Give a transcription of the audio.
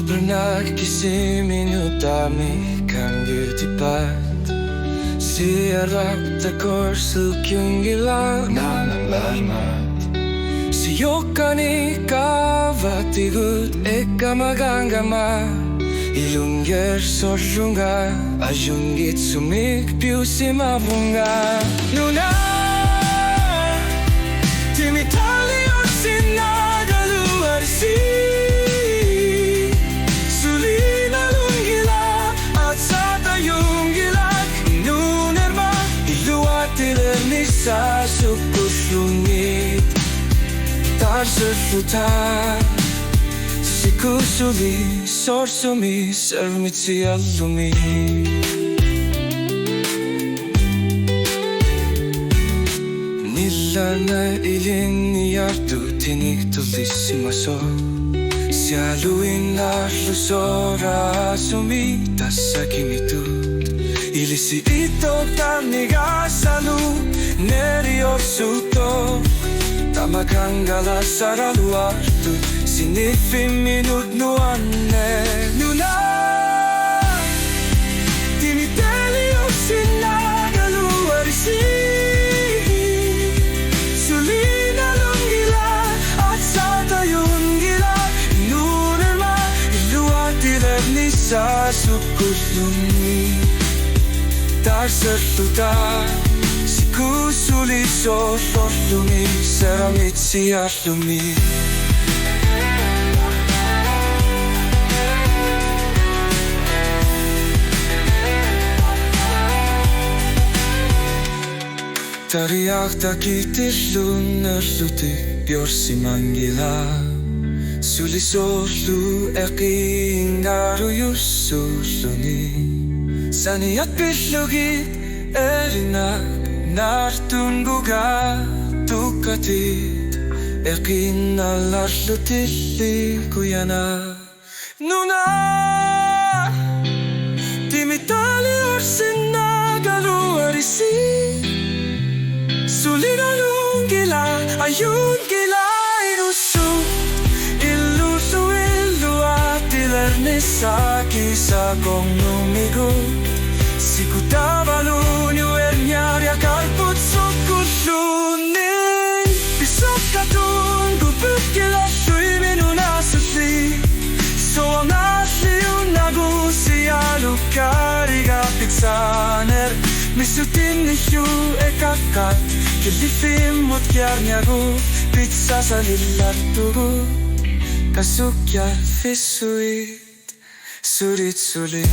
Pernah minutami kang tipat Siarap takor sukyungila Nanalamat Siyokani kavatigut ekamaganggama Ilungger sorjunga Ajungit sumik piusimabunga Nuna Timitali osinagaluarsi Sulina lungila At sa tayong gilak Inunerma Iluatiler ni sa sukuslungit Tarserfuta Sikusuli Sorsumi Sermitsi allumi Nillana ilin yardu Tinik tulisimaso Sialuin larlusora Sumi Tasakimitud Ilisi ito tanigasalu Nerior suto Tamakangala saraluartu Sinifi minudnuanne Nuna Tinitelio sinagaluarisi Sulina lunggila At sa tayong gila Nunema Iluatiler ni sa sukuslungi Tarsertuta Sikusuli soslumi Seramitsi aslumi Tariak takitilun erlutik Byorsimangila Sulisolu eking naruyusuluni Saniyat billugit erinak Nartunguga tukatit Ekin alarlutilli kuyana Nuna Timitali orsinagaluarisi Sulina lungila ayun gila inusu Ilusu iluatiler nisaki sa kong numigo Sikutabalunyo ernyarya kalput sukutlunin Bisok katun guput gila shui minunasutli So ang asliun nagusi alukariga piksaner Misutin nisyu ekakat Kilifim mut kyarnyagu Pizza sa lilatugu Kasukya fisuit Surit sulit